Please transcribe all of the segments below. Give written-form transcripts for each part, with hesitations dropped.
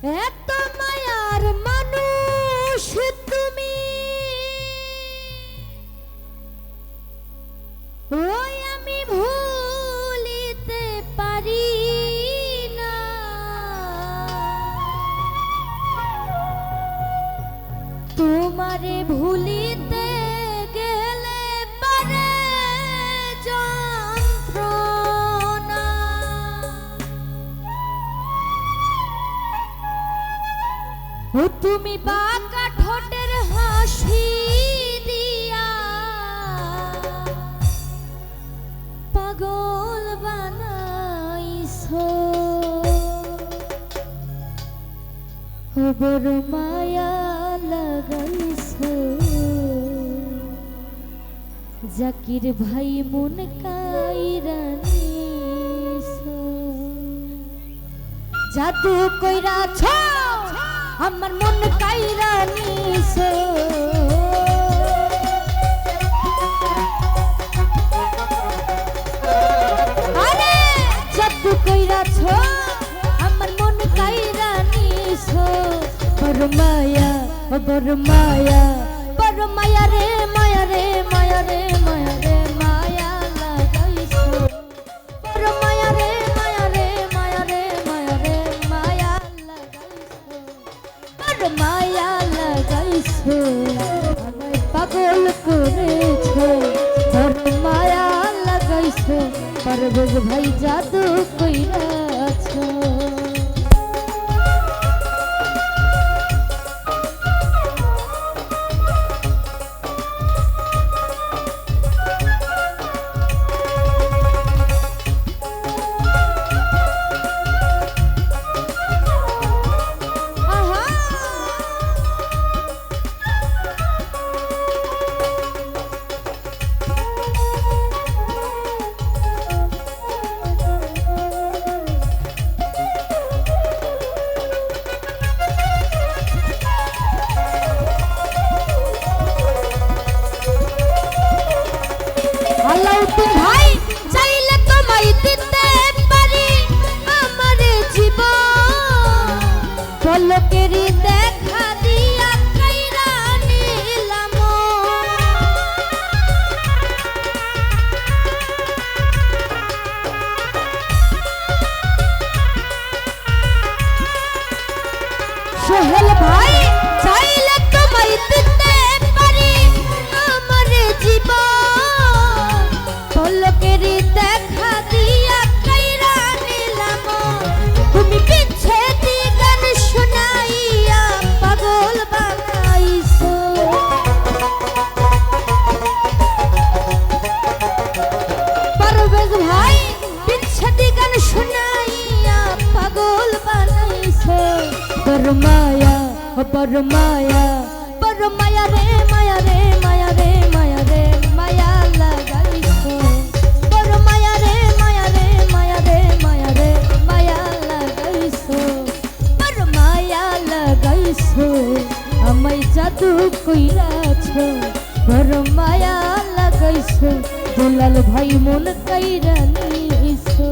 এত মায়ার মানুষ তুমি, ওই আমি ভুলিতে পারি না। তোমারে ভুলিতে গেলে পারে যন্ত্রণা। ও তুমি বাঁকা ঠোঁটের হাসি দিয়া পাগল বানাইছো। ও বড় মায়া লাগাইছো, জাকির ভাই মন কাইরা নিছো। জাদু কইরাছো আমার মন কাইরা নিছো। আরে জাদু কইরাছো আমার মন কাইরা নিছো। বড় মায়া ও বড় মায়া, বড় মায়া রে মায়া রে মায়া রে মায়া রে মায়া লাগাইছো। বড় মায়া রে মায়া রে মায়া রে মায়া রে মায়া লাগাইছো। বড় মায়া লাগাইছো, আমায় পাগল করেছো। বড় মায়া লাগাইছো, পারভেজ ভাই জাদু কইরাছো। ভাই চাইলে তোমায় দিতে পারি আমার জীবন। পলকেরই দেখা দিয়া কাইরা নিলাম। সোহেল ভাই চাইলে তোমায় দিতে পারি আমার জীবন। পলকেরই দেখা দিয়া কাইরা নিলাম। তুমি বিচ্ছেদি গান শোনাইয়া পাগল বানাইছো। পারভেজ ভাই বিচ্ছেদি গান শোনাইয়া পাগল বানাইছো। বড় মায়া ও বড় মায়া, বড় মায়া রে মায়া রে মায়া রে মায়া রে মায়া লাগাইছো। বড় মায়া রে মায়া রে মায়া রে মায়া রে মায়া লাগাইছো। বড় মায়া লাগাইছো, আমায় জাদু কইরাছো। বড় মায়া লাগাইছো, দুলাল ভাই মন কাইরা নিছো।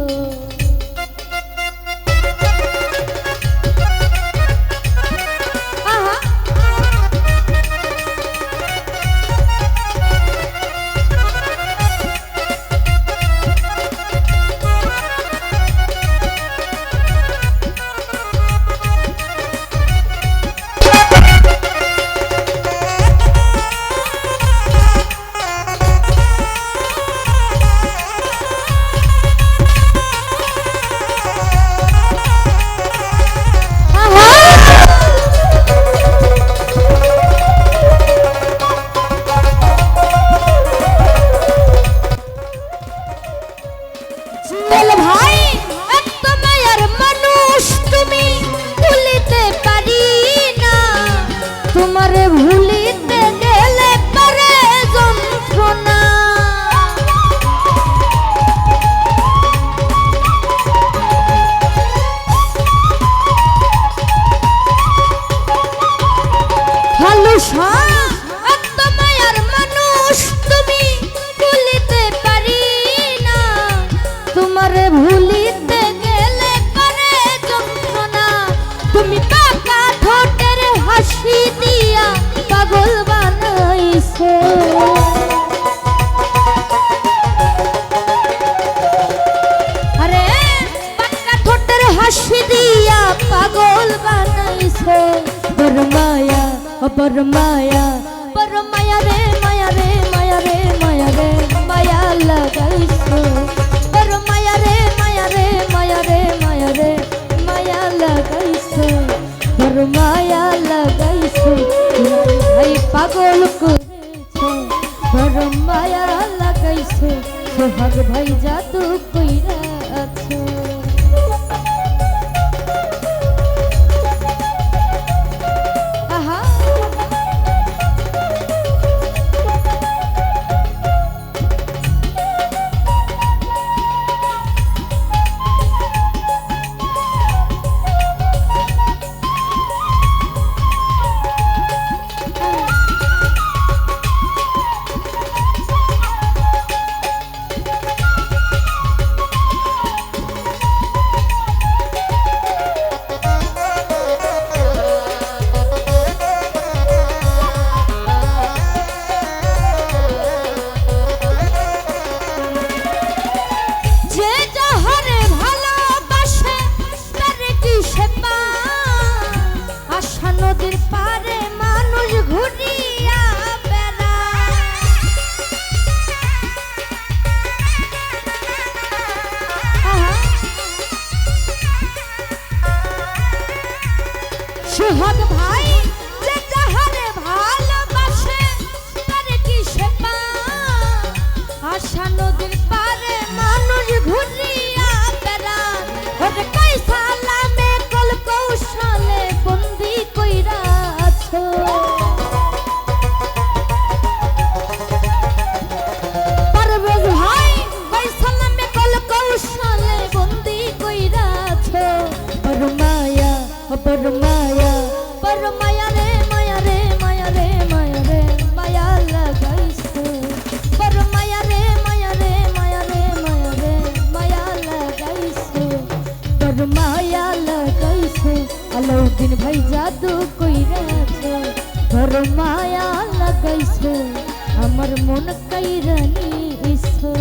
তুমি পাকা ঠোঁটের হাসি দিয়া পাগল বানাইছো আরে পাকা ঠোঁটের হাসি দিয়া পাগল বানাইছো বড় মায়া বড় মায়া বড় মায়া রে মায়া রে মায়া রে মায়া রে মায়া লাগাইছো বড় মায়া রে মায়া রে মায়া রে মায়া রে মায়া লাগাইছো বড় মায়া লাগাইছো ভাই পাগল করেছো বড় মায়া লাগাইছো সোহাগ ভাই জাদু কইরা আছো নদীর পারে মানুষ ঘুরিয়া সোহাগ ভাই যে যাহারে ভালোবাসে তারে কি সে পায় আশা নদীর পারে মানুষ ঘুরিয়া বেড়ায় ওরে কই সালামে কল কৌশলে বন্দি কইরা আছো পারভেজ ভাই কই সালামে কল কৌশলে বন্দি কইরা আছো বড় মায়া বড় মায়া বড় মায়া রে মায়া রে মায়া রে মায়া রে মায়া লাগাইছো বড় মায়া রে মায়া রে মায়া রে মায়া রে মায়া লাগাইছো বড় মায়া লাগাইছো আলাউদ্দিন ভাই জাদু কইরাছো বড় মায়া লাগাইছো আমার মন কাইরা নিছো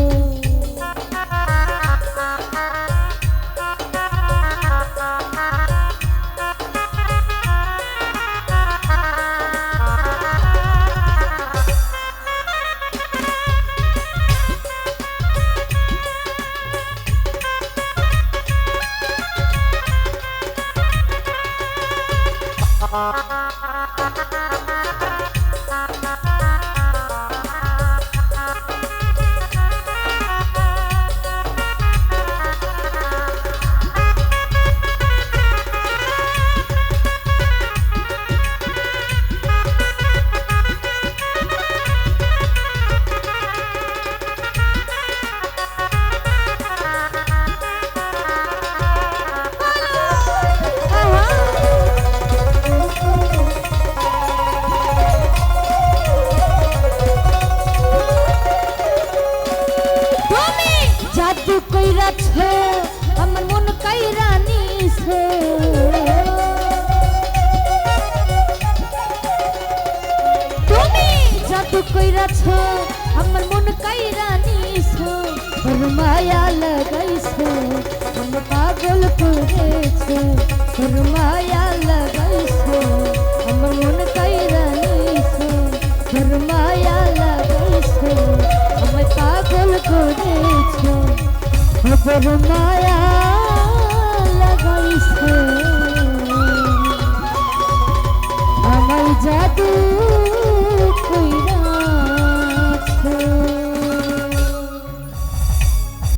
আমার মন কাইরা নিছো তুমি জাদু কইরাছো আমার মন কাইরা নিছো বড় মায়া লাগাইছো আমার পাগল করেছো বড় মায়া লাগাইছো আমার মন কাইরা নিছো বড় মায়া লাগাইছো আমার পাগল করেছো বড় মায়া লাগাইছো আমায় জাদু